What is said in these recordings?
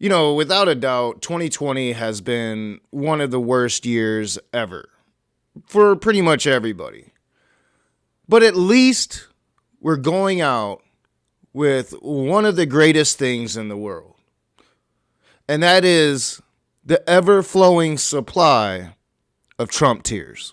Without a doubt, 2020 has been one of the worst years ever for pretty much everybody. But at least we're going out with one of the greatest things in the world. And that is the ever-flowing supply of Trump tears.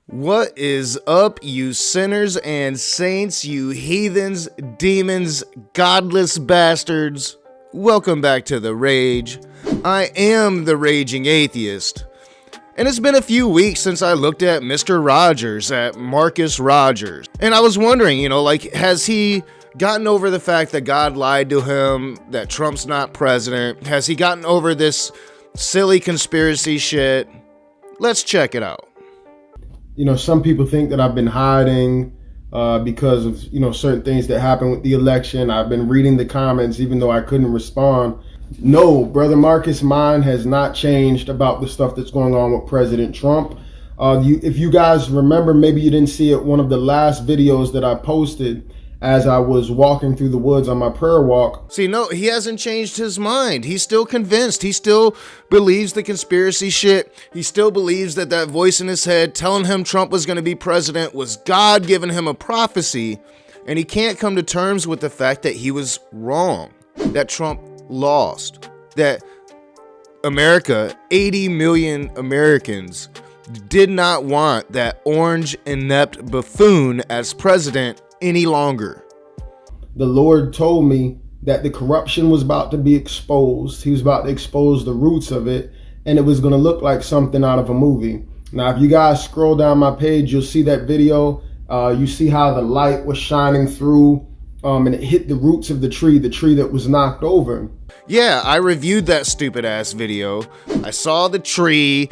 What is up, you sinners and saints, you heathens, demons, godless bastards? Welcome back to The Rage. I am the Raging Atheist. And it's been a few weeks since I looked at Mr. Rogers, at Marcus Rogers. And I was wondering, has he gotten over the fact that God lied to him, that Trump's not president? Has he gotten over this silly conspiracy shit? Let's check it out. Some people think that I've been hiding because of, certain things that happened with the election. I've been reading the comments even though I couldn't respond. No, Brother Marcus, mine has not changed about the stuff that's going on with President Trump. If you guys remember, maybe you didn't see it, one of the last videos that I posted as I was walking through the woods on my prayer walk. See, no, he hasn't changed his mind. He's still convinced. He still believes the conspiracy shit. He still believes that voice in his head telling him Trump was going to be president was God giving him a prophecy. And he can't come to terms with the fact that he was wrong, that Trump lost, that America, 80 million Americans, did not want that orange inept buffoon as president any longer. The Lord told me that the corruption was about to be exposed. He was about to expose the roots of it, and it was going to look like something out of a movie. Now, if you guys scroll down my page, you'll see that video. You see how the light was shining through, and it hit the roots of the tree that was knocked over. Yeah, I reviewed that stupid ass video. I saw the tree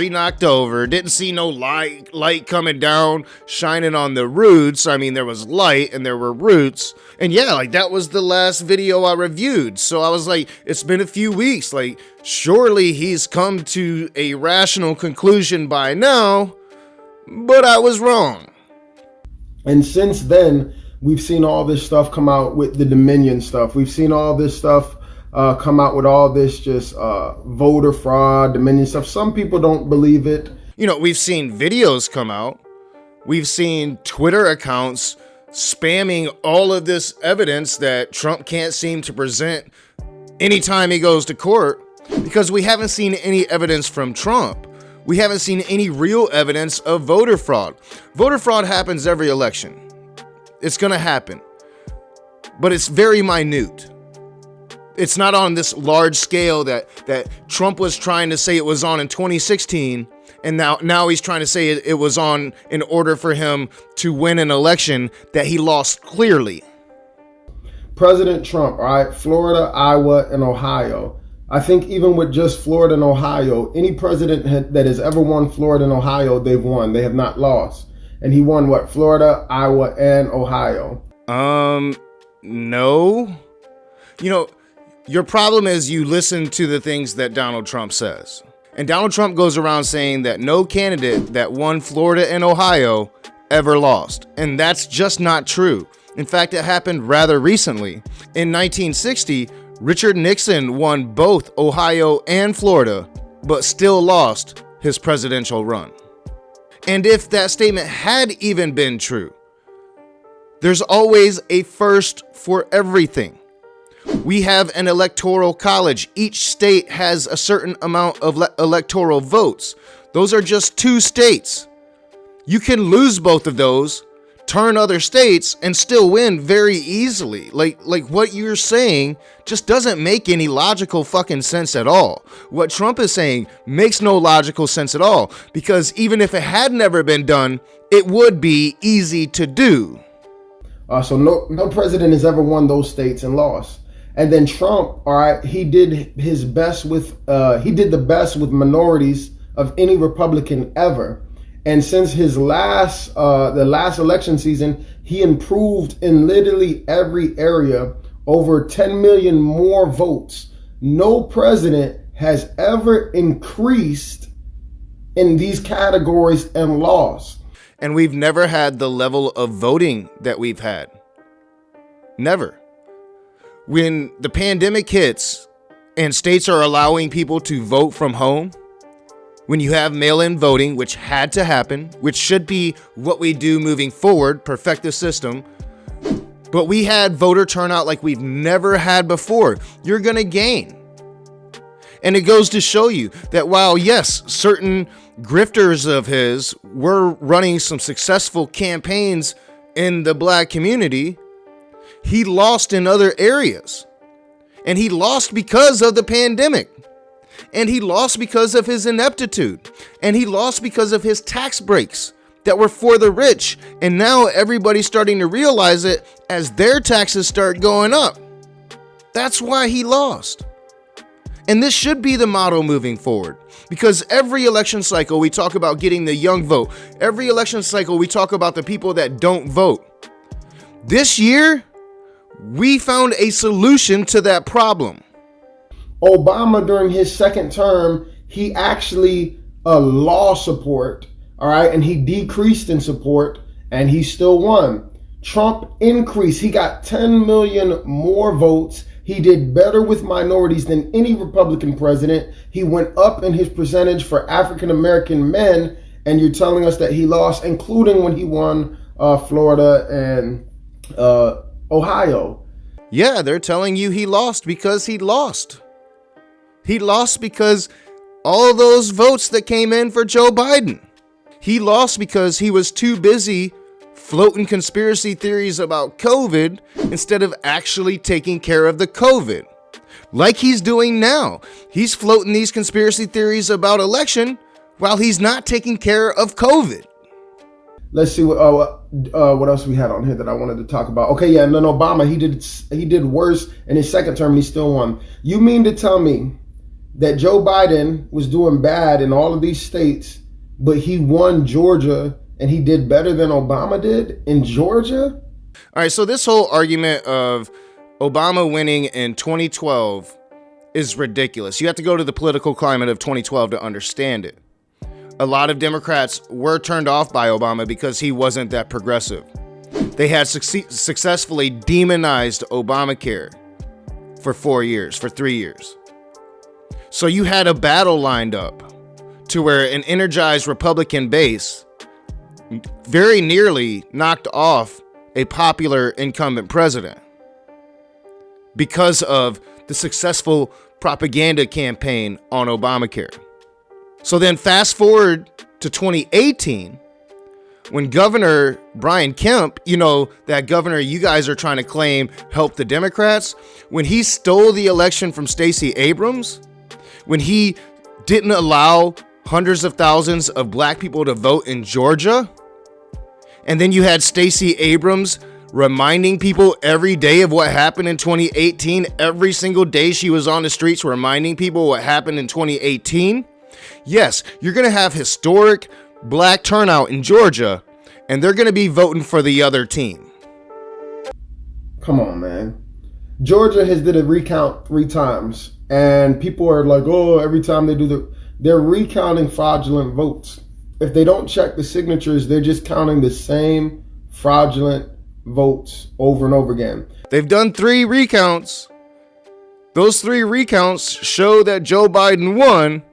knocked over, didn't see no light coming down, shining on the roots. I mean, there was light and there were roots. And yeah, that was the last video I reviewed. So I was like, it's been a few weeks. Surely he's come to a rational conclusion by now, but I was wrong. And since then, we've seen all this stuff come out with the Dominion stuff. We've seen all this stuff come out with all this just voter fraud, Dominion stuff. Some people don't believe it. We've seen videos come out. We've seen Twitter accounts spamming all of this evidence that Trump can't seem to present anytime he goes to court, because we haven't seen any evidence from Trump. We haven't seen any real evidence of voter fraud. Voter fraud happens every election. It's going to happen, but it's very minute. It's not on this large scale that Trump was trying to say it was on in 2016, and now he's trying to say it was on in order for him to win an election that he lost clearly. President Trump, all right, Florida, Iowa, and Ohio. I think even with just Florida and Ohio, any president that has ever won Florida and Ohio, they've won. They have not lost. And he won what? Florida, Iowa, and Ohio. No. Your problem is you listen to the things that Donald Trump says. And Donald Trump goes around saying that no candidate that won Florida and Ohio ever lost. And that's just not true. In fact, it happened rather recently. In 1960, Richard Nixon won both Ohio and Florida, but still lost his presidential run. And if that statement had even been true, there's always a first for everything. We have an electoral college. Each state has a certain amount of electoral votes. Those are just 2 states. You can lose both of those, turn other states, and still win very easily. Like what you're saying just doesn't make any logical fucking sense at all. What Trump is saying makes no logical sense at all, because even if it had never been done, it would be easy to do. So no president has ever won those states and lost. And then Trump, all right, he did the best with minorities of any Republican ever. And since the last election season, he improved in literally every area, over 10 million more votes. No president has ever increased in these categories and lost. And we've never had the level of voting that we've had. Never. When the pandemic hits and states are allowing people to vote from home, when you have mail-in voting, which had to happen, which should be what we do moving forward, perfect the system, but we had voter turnout like we've never had before, you're going to gain. And it goes to show you that while, yes, certain grifters of his were running some successful campaigns in the black community, he lost in other areas. And he lost because of the pandemic. And he lost because of his ineptitude. And he lost because of his tax breaks that were for the rich. And now everybody's starting to realize it as their taxes start going up. That's why he lost. And this should be the motto moving forward, because every election cycle we talk about getting the young vote. Every election cycle we talk about the people that don't vote. This year, we found a solution to that problem. Obama, during his second term, he actually lost support, all right, and he decreased in support, and he still won. Trump increased. He got 10 million more votes. He did better with minorities than any Republican president. He went up in his percentage for African-American men, and you're telling us that he lost, including when he won Florida and Ohio. Yeah, they're telling you he lost because he lost. He lost because all those votes that came in for Joe Biden. He lost because he was too busy floating conspiracy theories about COVID instead of actually taking care of the COVID. Like he's doing now. He's floating these conspiracy theories about election while he's not taking care of COVID. Let's see what else we had on here that I wanted to talk about. Okay, yeah, and then Obama, he did worse in his second term, and he still won. You mean to tell me that Joe Biden was doing bad in all of these states, but he won Georgia and he did better than Obama did in Georgia? All right, so this whole argument of Obama winning in 2012 is ridiculous. You have to go to the political climate of 2012 to understand it. A lot of Democrats were turned off by Obama because he wasn't that progressive. They had successfully demonized Obamacare for 3 years. So you had a battle lined up to where an energized Republican base very nearly knocked off a popular incumbent president because of the successful propaganda campaign on Obamacare. So then fast forward to 2018, when Governor Brian Kemp, that governor you guys are trying to claim helped the Democrats, when he stole the election from Stacey Abrams, when he didn't allow hundreds of thousands of black people to vote in Georgia, and then you had Stacey Abrams reminding people every day of what happened in 2018. Every single day she was on the streets reminding people what happened in 2018. Yes, you're going to have historic black turnout in Georgia, and they're going to be voting for the other team. Come on, man. Georgia has did a recount 3 times, and people are like, oh, every time they do they're recounting fraudulent votes. If they don't check the signatures, they're just counting the same fraudulent votes over and over again. They've done 3 recounts. Those 3 recounts show that Joe Biden won,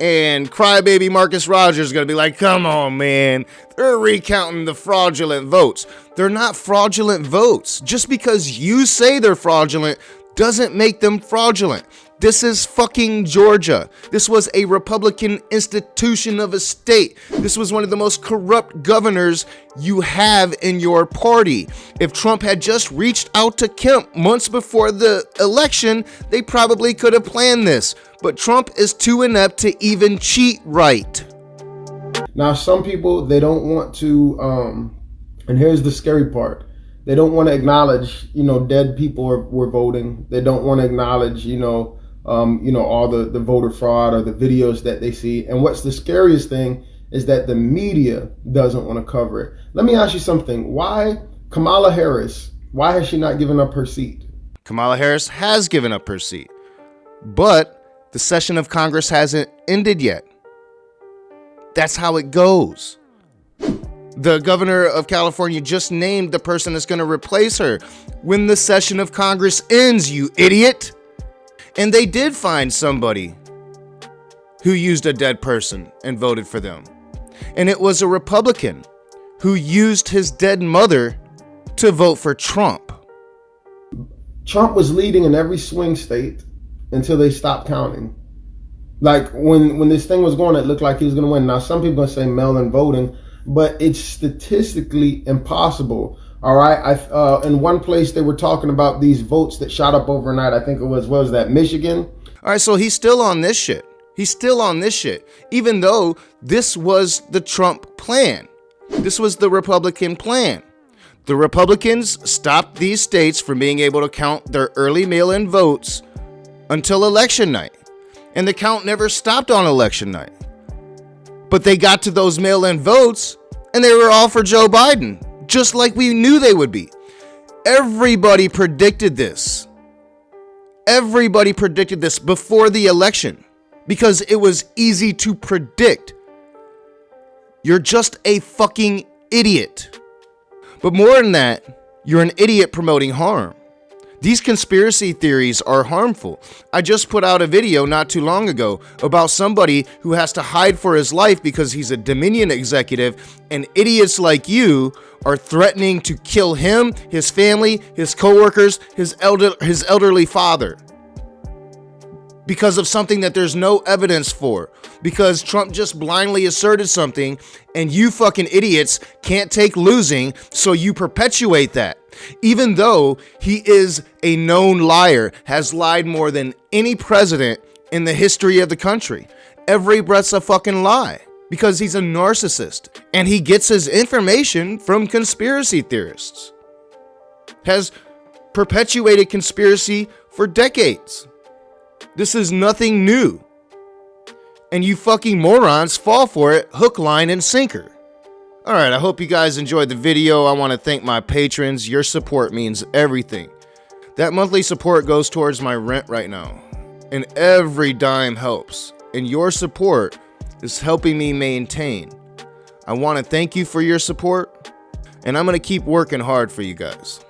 and crybaby Marcus Rogers is going to be like, come on, man. They're recounting the fraudulent votes. They're not fraudulent votes. Just because you say they're fraudulent doesn't make them fraudulent. This is fucking Georgia. This was a Republican institution of a state. This was one of the most corrupt governors you have in your party. If Trump had just reached out to Kemp months before the election, they probably could have planned this. But Trump is too inept to even cheat right. Now, some people, they don't want to, and here's the scary part. They don't want to acknowledge, dead people were voting. They don't want to acknowledge, all the voter fraud or the videos that they see. And what's the scariest thing is that the media doesn't want to cover it. Let me ask you something. Why Kamala Harris, why has she not given up her seat? Kamala Harris has given up her seat, but the session of Congress hasn't ended yet. That's how it goes. The governor of California just named the person that's going to replace her when the session of Congress ends, you idiot. And they did find somebody who used a dead person and voted for them. And it was a Republican who used his dead mother to vote for Trump. Trump was leading in every swing state until they stopped counting. Like when this thing was going, it looked like he was going to win. Now, some people are going to say mail-in voting, but it's statistically impossible. All right. In one place, they were talking about these votes that shot up overnight. I think it was, what was that, Michigan? All right. So he's still on this shit. Even though this was the Trump plan. This was the Republican plan. The Republicans stopped these states from being able to count their early mail-in votes until election night. And the count never stopped on election night. But they got to those mail-in votes and they were all for Joe Biden, just like we knew they would be. Everybody predicted this. Everybody predicted this before the election because it was easy to predict. You're just a fucking idiot. But more than that, you're an idiot promoting harm. These conspiracy theories are harmful. I just put out a video not too long ago about somebody who has to hide for his life because he's a Dominion executive, and idiots like you are threatening to kill him, his family, his coworkers, his elderly father. Because of something that there's no evidence for. Because Trump just blindly asserted something and you fucking idiots can't take losing, so you perpetuate that. Even though he is a known liar, has lied more than any president in the history of the country. Every breath's a fucking lie because he's a narcissist and he gets his information from conspiracy theorists. Has perpetuated conspiracy for decades. This is nothing new. And you fucking morons fall for it hook, line, and sinker. Alright, I hope you guys enjoyed the video. I want to thank my patrons. Your support means everything. That monthly support goes towards my rent right now. And every dime helps. And your support is helping me maintain. I want to thank you for your support. And I'm going to keep working hard for you guys.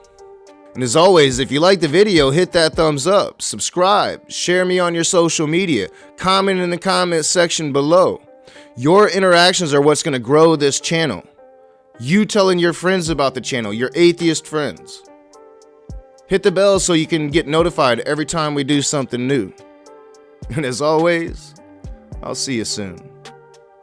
And as always, if you like the video, hit that thumbs up, subscribe, share me on your social media, comment in the comment section below. Your interactions are what's going to grow this channel. You telling your friends about the channel, your atheist friends. Hit the bell so you can get notified every time we do something new. And as always, I'll see you soon.